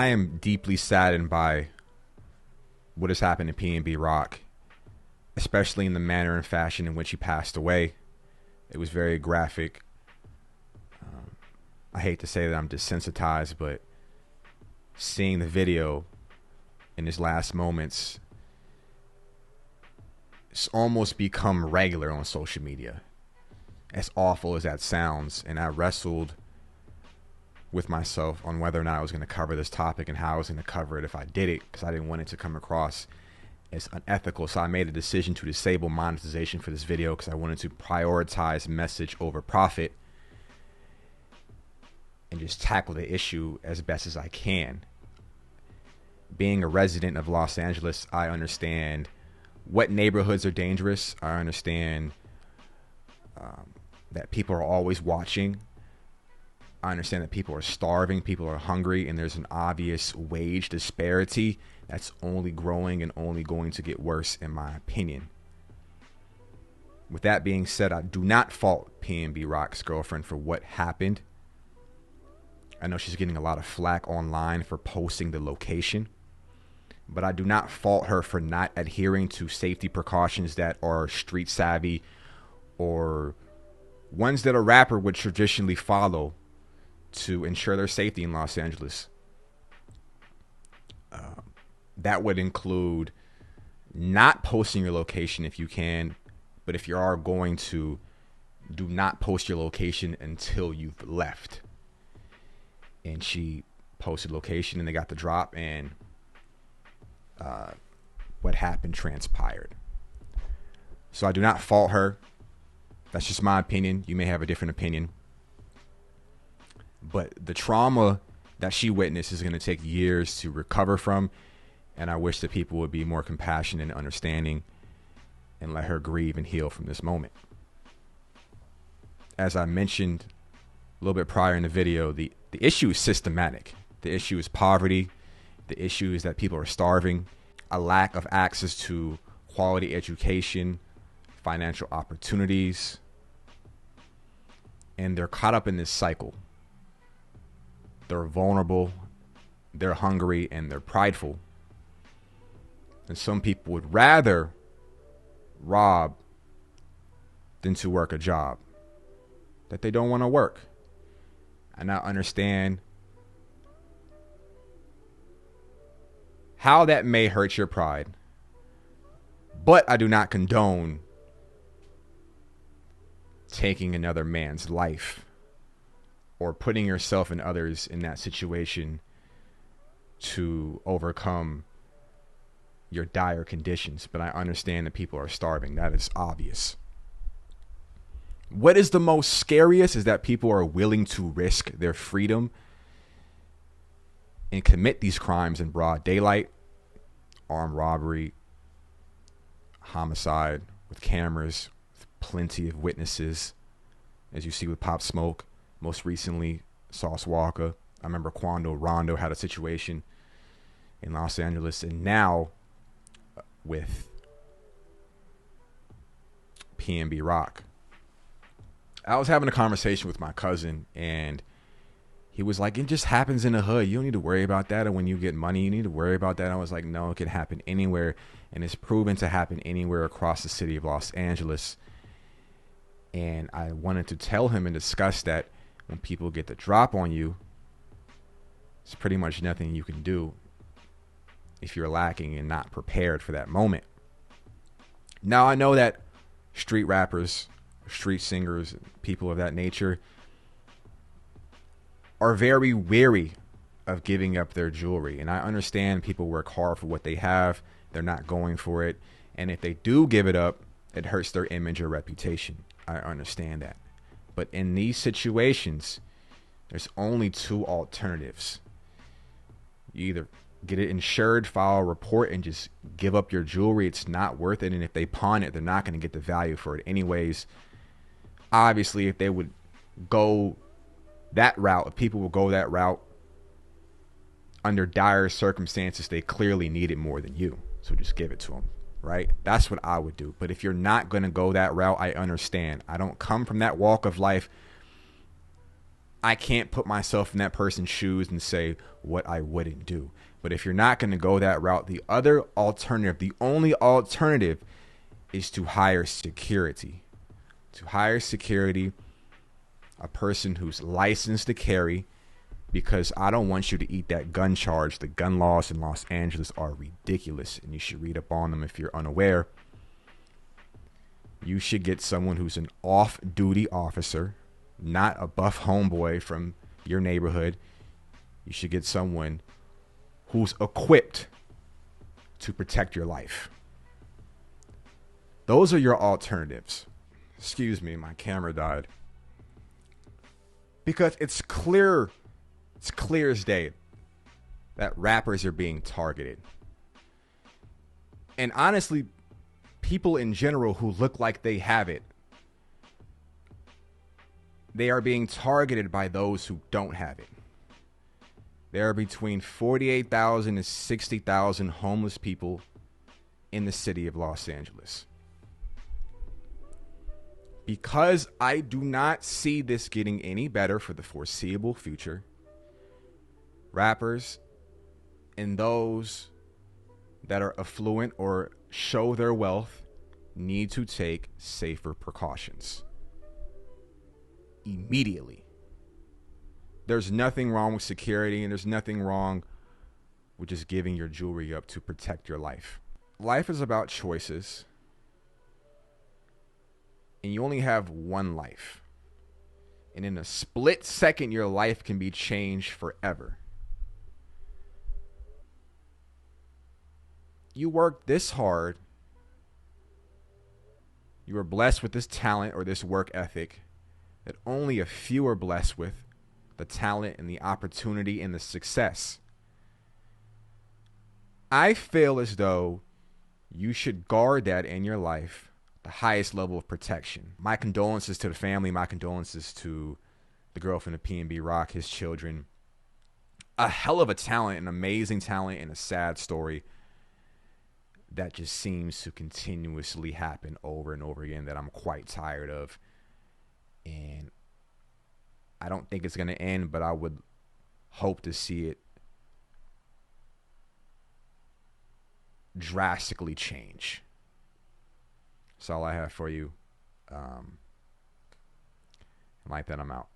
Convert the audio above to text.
I am deeply saddened by what has happened to PnB Rock, especially in the manner and fashion in which he passed away. It was very graphic. I hate to say that I'm desensitized, but seeing the video in his last moments, it's almost become regular on social media. As awful as that sounds, and I wrestled with myself on whether or not I was going to cover this topic and how I was going to cover it if I did it, because I didn't want it to come across as unethical. So I made a decision to disable monetization for this video because I wanted to prioritize message over profit and just tackle the issue as best as I can. Being a resident of Los Angeles, I understand what neighborhoods are dangerous. I understand that people are always watching. I understand that people are starving, people are hungry, and there's an obvious wage disparity that's only growing and only going to get worse, in my opinion. With that being said, I do not fault PnB Rock's girlfriend for what happened. I know she's getting a lot of flack online for posting the location, but I do not fault her for not adhering to safety precautions that are street savvy or ones that a rapper would traditionally follow to ensure their safety in Los Angeles. That would include not posting your location if you can, but if you are going to, do not post your location until you've left. And she posted location and they got the drop, and what happened transpired. So I do not fault her. That's just my opinion. You may have a different opinion. But the trauma that she witnessed is going to take years to recover from. And I wish that people would be more compassionate and understanding and let her grieve and heal from this moment. As I mentioned a little bit prior in the video, the issue is systematic. The issue is poverty. The issue is that people are starving, a lack of access to quality education, financial opportunities, and they're caught up in this cycle. They're vulnerable, they're hungry, and they're prideful. And some people would rather rob than to work a job that they don't want to work. And I understand how that may hurt your pride, but I do not condone taking another man's life or putting yourself and others in that situation to overcome your dire conditions. But I understand that people are starving. That is obvious. What is the most scariest is that people are willing to risk their freedom and commit these crimes in broad daylight, armed robbery, homicide with cameras, with plenty of witnesses, as you see with Pop Smoke, most recently Sauce Walker. I remember Quando Rondo had a situation in Los Angeles, and now with PnB Rock. I was having a conversation with my cousin, and he was like, it just happens in the hood. You don't need to worry about that. And when you get money, you need to worry about that. And I was like, no, it can happen anywhere. And it's proven to happen anywhere across the city of Los Angeles. And I wanted to tell him and discuss that when people get the drop on you, it's pretty much nothing you can do if you're lacking and not prepared for that moment. Now, I know that street rappers, street singers, people of that nature are very wary of giving up their jewelry. And I understand people work hard for what they have. They're not going for it. And if they do give it up, it hurts their image or reputation. I understand that. But in these situations, there's only two alternatives. You either get it insured, file a report, and just give up your jewelry. It's not worth it. And if they pawn it, they're not going to get the value for it anyways. Obviously, if they would go that route, if people will go that route under dire circumstances, they clearly need it more than you. So just give it to them, right? That's what I would do. But if you're not going to go that route, I understand. I don't come from that walk of life. I can't put myself in that person's shoes and say what I wouldn't do. But if you're not going to go that route, the other alternative, the only alternative, is to hire security. To hire security, a person who's licensed to carry, because I don't want you to eat that gun charge. The gun laws in Los Angeles are ridiculous, and you should read up on them if you're unaware. You should get someone who's an off-duty officer, not a buff homeboy from your neighborhood. You should get someone who's equipped to protect your life. Those are your alternatives. Excuse me, my camera died. Because it's clear as day that rappers are being targeted. And honestly, people in general who look like they have it, they are being targeted by those who don't have it. There are between 48,000 and 60,000 homeless people in the city of Los Angeles. Because I do not see this getting any better for the foreseeable future, rappers and those that are affluent or show their wealth need to take safer precautions immediately. There's nothing wrong with security, and there's nothing wrong with just giving your jewelry up to protect your life. Life is about choices, and you only have one life. And in a split second, your life can be changed forever. You work this hard. You are blessed with this talent or this work ethic that only a few are blessed with. The talent and the opportunity and the success. I feel as though you should guard that in your life, the highest level of protection. My condolences to the family. My condolences to the girl from the PnB Rock, his children. A hell of a talent, an amazing talent, and a sad story that just seems to continuously happen over and over again that I'm quite tired of. And I don't think it's going to end, but I would hope to see it drastically change. That's all I have for you. Like that, I'm out.